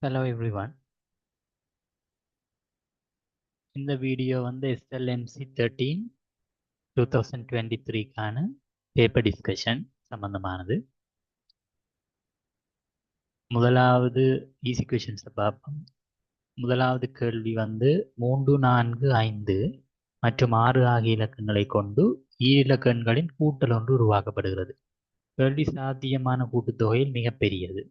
Hello everyone. இந்த video வந்து SLMC 13 2023க்கான paper discussion சம்பந்தமானது. முதலாவது ஈஸி கொஷின்ஸை பார்ப்போம். முதலாவது கேள்வி வந்து 3, 4, 5 மற்றும் 6 ஆகிய இலக்கங்களை கொண்டு ஈரிலக்க எண்களின் கூட்டல் ஒன்று உருவாக்கப்படுகிறது. கேள்வி சாத்தியமான கூட்டுத்தொகையில் மிகப்பெரியது.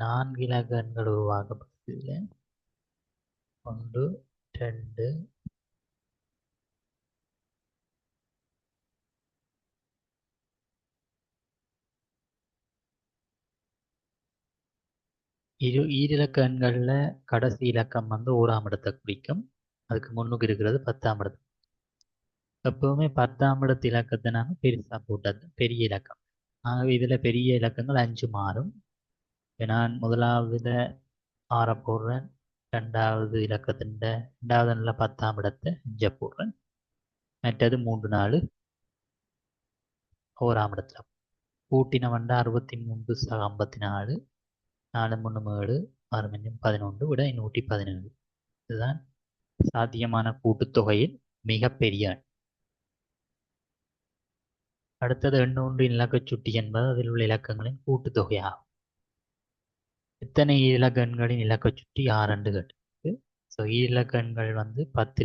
4 இலக்க எண்கள் உருவாக்கப்படுகிறது. 1, 2, 2 ஈரிலக்க எண்களில் கடைசி இலக்கம் வந்து 1ஆம் இடத்தை குறிக்கும். அதுக்கு முன்னுக்கு இருக்கிறது 10ஆம் இடத்து. எப்பவுமே 10ஆம் இடத்து இலக்கத்தை நாங்கள் பெருசாக போட்டது பெரிய இலக்கம். ஆகவே இதில் பெரிய இலக்கங்கள் 5 மாறும். நான் முதலாவதுல 6 போடுறேன். ரெண்டாவது இலக்கத்தின் ரெண்டாவது நல்ல 10ஆம் இடத்தை 5 போடுறேன். மற்றது 3, 4 1ஆம் இடத்துல கூட்டின வண்டா 63 + 54 4, 3, 7 6, 11 விட 117. இதுதான் சாத்தியமான கூட்டுத்தொகையில் மிகப்பெரிய எண். அடுத்தது எண்ணொன்றின் இலக்கச் சுட்டி என்பது அதில் உள்ள இலக்கங்களின் கூட்டுத்தொகையாகும். எத்தனை இலக்க எண்களின் இலக்கச் சுட்டி 6 கேட்டிருக்கு. ஸோ இலக்க எண்கள் வந்து 10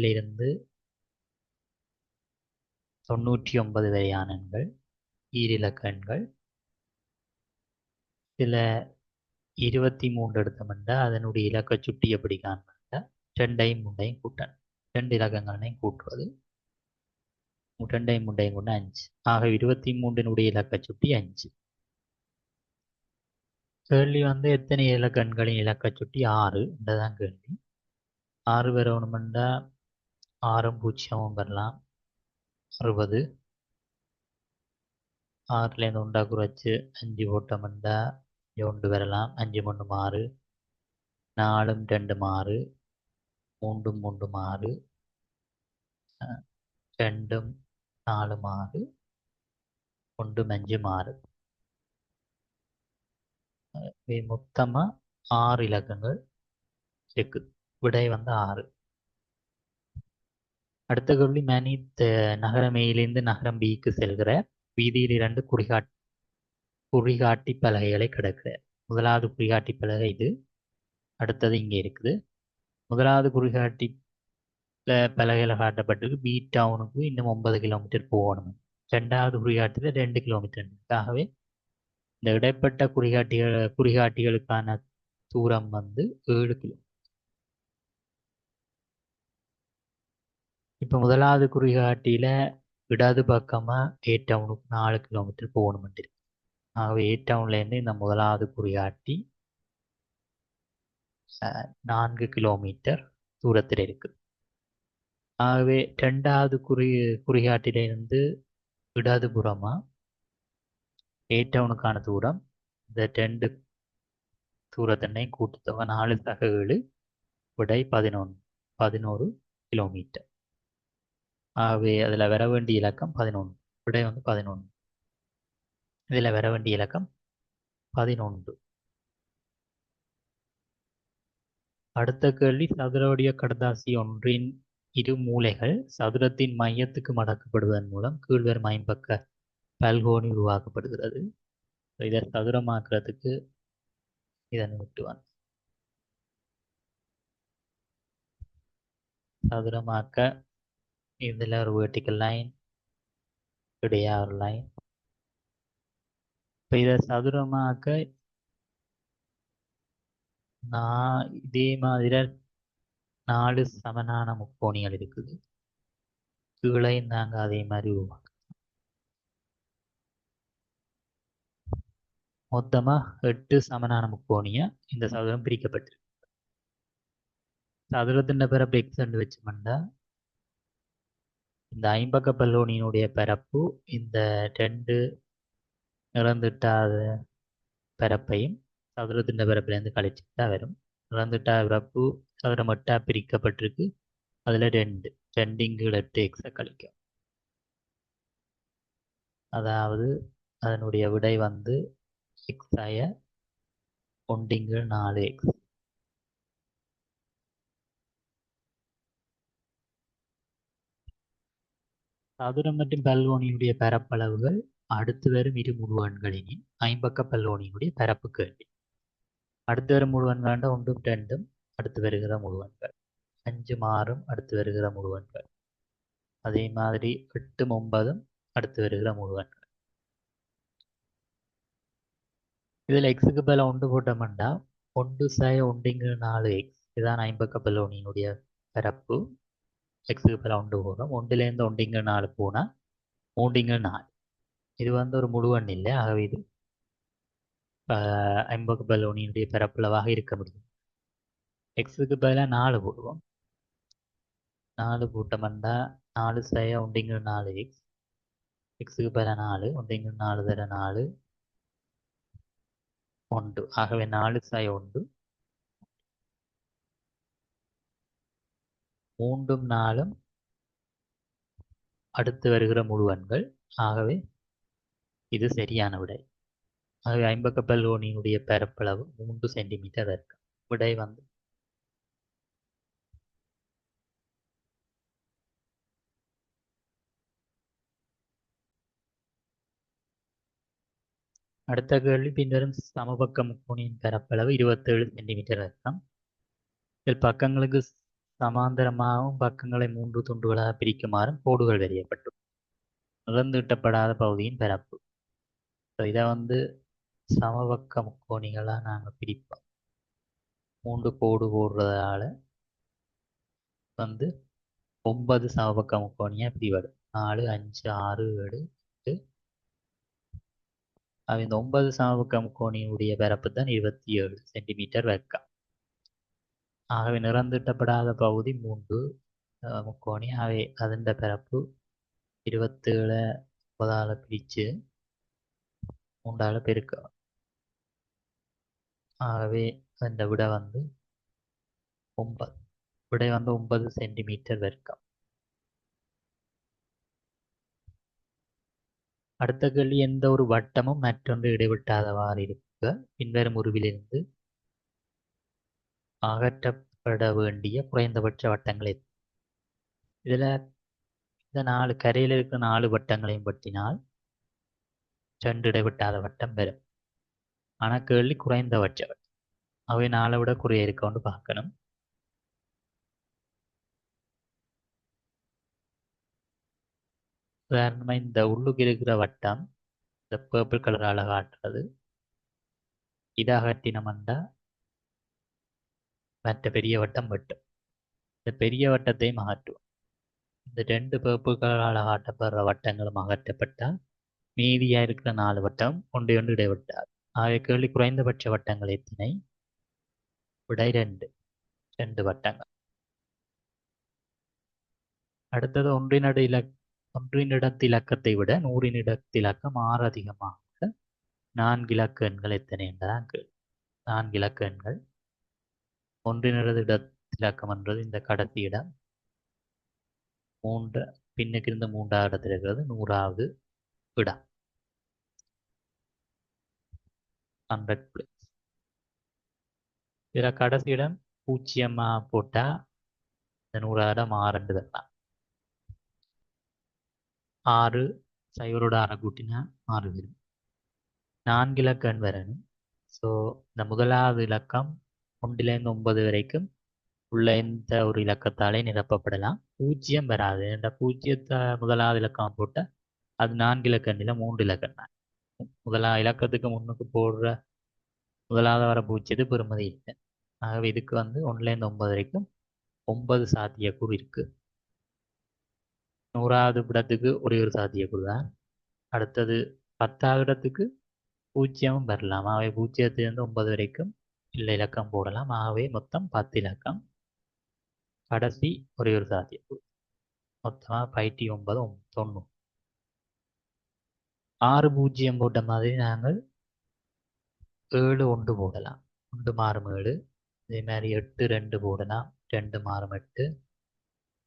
99 வரையான எண்கள் ஈரிலக்க எண்கள். சில 23 எடுத்தோம்னா அதனுடைய இலக்கச் சுட்டி எப்படி காண்பா 2ஐயும் 3ஐயும் கூட்டணும். 2 இலக்கங்களையும் கூட்டுவது 2ஐயும் 3ஐயும் கொண்டு 5. ஆக 23 இலக்கச் சுட்டி 5. கேள்வி வந்து எத்தனை இலக்க எண்களின் இலக்கச் சுட்டி 6 என்றதான் கேள்வி. 6 வரணுமெண்டா 6 0 வரலாம் 60. 6லேருந்து 1 குறைச்சி 5 போட்டோம்னா 1 வரலாம். 5 3 6 4 2 6 3 3 6 2 4 6 1 5 6. மொத்தமாக 6 இலக்கங்கள் இருக்குது. விடை வந்து 6. அடுத்த கேள்வி மனித் நகரம் ஏயிலிருந்து நகரம் பிக்கு செல்கிற வீதியில் 2 குறிகாட்டி பலகைகளை கிடக்கிறார். முதலாவது குறிகாட்டி பலகை இது. அடுத்தது இங்கே இருக்குது. முதலாவது குறிகாட்டி பலகையில் காட்டப்பட்டிருக்கு பி டவுனுக்கு இன்னும் 9 கிலோமீட்டர் போகணும். ரெண்டாவது குறிகாட்டியில் 2 கிலோமீட்டர். ஆகவே இந்த இடைப்பட்ட குறிகாட்டிகளுக்கான தூரம் வந்து 7 கிலோ. இப்போ முதலாவது குறிகாட்டியில் இடது பக்கமாக ஏ டவுனுக்கு 4 கிலோமீட்டர் போகணும். ஆகவே ஏ டவுன்லேருந்து இந்த முதலாவது குறிகாட்டி 4 கிலோமீட்டர் தூரத்தில் இருக்குது. ஆகவே ரெண்டாவது குறிகாட்டிலிருந்து இடதுபுறமாக ஏ டவுனுக்கான தூரம் இந்த 2 தூரத்தினை கூட்டுத்தொகை 4 × 7 விடை 11 கிலோமீட்டர். ஆகவே அதில் வர வேண்டிய இலக்கம் 11. விடை வந்து 11. இதில் வர வேண்டிய இலக்கம் 11. அடுத்த கேள்வி சதுரவடிவ கடதாசி ஒன்றின் இரு மூலைகள் சதுரத்தின் மையத்துக்கு மடக்கப்படுவதன் மூலம் கீழ்வரும் ஐம்பக்க பல்கோணி உருவாக்கப்படுகிறது. இதை சதுரமாக்குறதுக்கு இதனை விட்டுவான். சதுரமாக்க இதில் ஒரு வெர்டிக்கல் லைன் இடையா ஒரு லைன். இப்போ இதை சதுரமாக்க இதே மாதிரி 4 சமனான முக்கோணிகள் இருக்குது. கீழே நாங்கள் அதே மாதிரி உருவாக்க மொத்தமாக 8 சமனான முக்கோணிய இந்த சதுரம் பிரிக்கப்பட்டிருக்கு. சதுரத்தின் பரப்பு எக்ஸ் என்று வச்சோம்னா இந்த ஐம்பக்க பல்கோணியினுடைய பரப்பு இந்த 2 நிறந்துட்டாத பரப்பையும் சதுரத்தின் பரப்பிலேருந்து கழிச்சுட்டா வரும். நிறந்துட்டா பரப்பு சதுரம் 8 பிரிக்கப்பட்டிருக்கு. அதில் 2 இங்கு 8 எக்ஸை கழிக்கும். அதாவது அதனுடைய விடை வந்து எக்ஸ் ஆய 1/4x. சதுரம் மற்றும் பல்கோணியுடைய பரப்பளவுகள் அடுத்து வரும் இரு முழுவெண்களின் ஐம்பக்க பல்கோணியுடைய பரப்பு கேள்வி. அடுத்து வரும் முழுவெண்கள் 1 2 அடுத்து வருகிற முழுவெண்கள், 5 6 அடுத்து வருகிற முழுவெண்கள், அதே மாதிரி 8 9 அடுத்து வருகிற முழுவெண்கள். இதில் எக்ஸுக்கு பதில் 1 போட்டோம்னா 1/1/4x இதுதான் ஐம்பக்க பல்கோணியினுடைய பரப்பு. எக்ஸுக்கு பதில் 1 போடும். 1லேருந்து 1/4 போனால் 3/4. இது வந்து ஒரு முழுவெண் இல்லை, ஆகவே இது ஐம்பக்க பல்கோணியினுடைய பரப்பளவாக இருக்க முடியும். எக்ஸுக்கு பதிலாக 4 போடுவோம். 4 போட்டோம்னா 4/1/4x. எக்ஸுக்கு பதிலாக 4 1/4 தர 4 1. ஆகவே 4/1 3ம் 4ம் அடுத்து வருகிற முழுவெண்கள். ஆகவே இது சரியான விடை. ஆகவே ஐம்பக்க பல்கோணியினுடைய பரப்பளவு 3 சென்டிமீட்டர் இருக்கு. விடை வந்து அடுத்த கேள்வி. பின்வரும் சமபக்க முக்கோணியின் பரப்பளவு 27 சென்டிமீட்டர் இருக்கும். இதில் பக்கங்களுக்கு சமாந்தரமாகவும் பக்கங்களை 3 துண்டுகளாக பிரிக்குமாறும் கோடுகள் வரையப்பட்டு நிறந்தீட்டப்படாத பகுதியின் பரப்பு. இதை வந்து சமபக்க முக்கோணிகளாக நாங்கள் பிரிப்போம். 3 கோடு போடுறதால வந்து 9 சமபக்க முக்கோணியாக பிரிவடும். 4 5 6 7 8. இந்த 9 சமபக்க முக்கோணியுடைய பரப்பு தான் 27 சென்டிமீட்டர் வர்க்கம். ஆகவே நிறந்தீட்டப்படாத பகுதி 3 முக்கோணி. ஆகவே அதன் பரப்பு 27 9ஆல் பிரித்து 3ஆல் பெருக்க. ஆகவே அந்த விடை வந்து 9. விடை வந்து 9 சென்டிமீட்டர் வர்க்கம். அடுத்த கேள்வி. எந்த ஒரு வட்டமும் மற்றொன்று இடைவிட்டாதவாறு இருக்க பின்வரும் உருவிலிருந்து அகற்றப்பட வேண்டிய குறைந்தபட்ச வட்டங்கள் எது? இதில் இந்த 4 கரையில் இருக்கிற 4 வட்டங்களையும் பற்றினால் 2 இடைவிட்டாத வட்டம் வரும். ஆனால் கேள்வி குறைந்தபட்ச வட்டம். அவை 4 விட குறைய இருக்கொண்டு பார்க்கணும். உதாரணமாக இந்த உள்ளுக்கு இருக்கிற வட்டம் இந்த பர்பிள் கலரால் காட்டுறது. இதை அகற்றினோம்னா மற்ற பெரிய வட்டம் வெட்டும். இந்த பெரிய வட்டத்தையும் அகற்றுவோம். இந்த 2 பர்பிள் கலரால் காட்டப்படுற வட்டங்களும் அகற்றப்பட்டால் மீதியாக இருக்கிற 4 வட்டம் ஒன்றை ஒன்று இடைவிட்டார். ஆகவே கேள்வி குறைந்தபட்ச வட்டங்கள் எத்தனை? விடை 2 வட்டங்கள். அடுத்தது ஒன்றினிடத்திலக்கத்தை விட 100னிடத்திலக்கம் 6 அதிகமாக 4 இலக்க எண்கள் எத்தனை என்றதான் கேள்வி. 4 இலக்க எண்கள். ஒன்றினிடத்திலக்கம் என்றது இந்த கடைசி இடம். பின்னுக்கு இருந்த 3ஆவது இடத்தில் இருக்கிறது 100வது இடம். 100 பிளேஸ். இதில் கடைசி இடம் 0 போட்டால் இந்த 100வது இடம் 6 வரலாம். 6 0ோட 6 கூட்டினா 6 வரும். 4 இலக்க எண் வரணும். ஸோ இந்த முதலாவது இலக்கம் 1லேருந்து 9 வரைக்கும் உள்ள எந்த ஒரு இலக்கத்தாலே நிரப்பப்படலாம். 0 வராது. என்ற 0 முதலாவது இலக்கம் போட்டால் அது 4 இலக்க எண்ணில் 3 இலக்கம் தான். முதலாவது இலக்கத்துக்கு முன்னுக்கு போடுற முதலாவது வர 0 பெறுமதி இல்லை. ஆகவே இதுக்கு வந்து 1லேருந்து 9 வரைக்கும் 9 சாத்தியக்கூறு இருக்கு. 100வது இடத்துக்கு ஒரே ஒரு சாத்தியக்கூறு தான். அடுத்தது 10வது இடத்துக்கு 0 வரலாம். ஆகவே 0லேருந்து 9 வரைக்கும் இல்லை இலக்கம் போடலாம். ஆகவே மொத்தம் 10 இலக்கம். கடைசி ஒரே ஒரு சாத்தியக்கூறு. மொத்தமாக 59 90. 6 0 போட்ட மாதிரி நாங்கள் 7 1 போடலாம். 1 மாறும் 7. இதே மாதிரி 8 2 போடலாம். 2 மாறும் 8.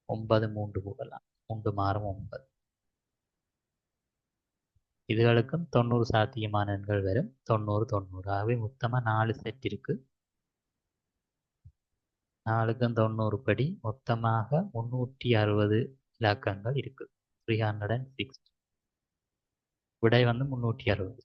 9 3 போடலாம். 3 மாறும் 9. இதுகளுக்கும் 90 சாத்தியமான எண்கள் வரும். 90 90. ஆகவே மொத்தமாக 4 செட் இருக்கு. 4க்கும் 90 படி மொத்தமாக 360 இலக்கங்கள் இருக்கு. 360. விடை வந்து 360.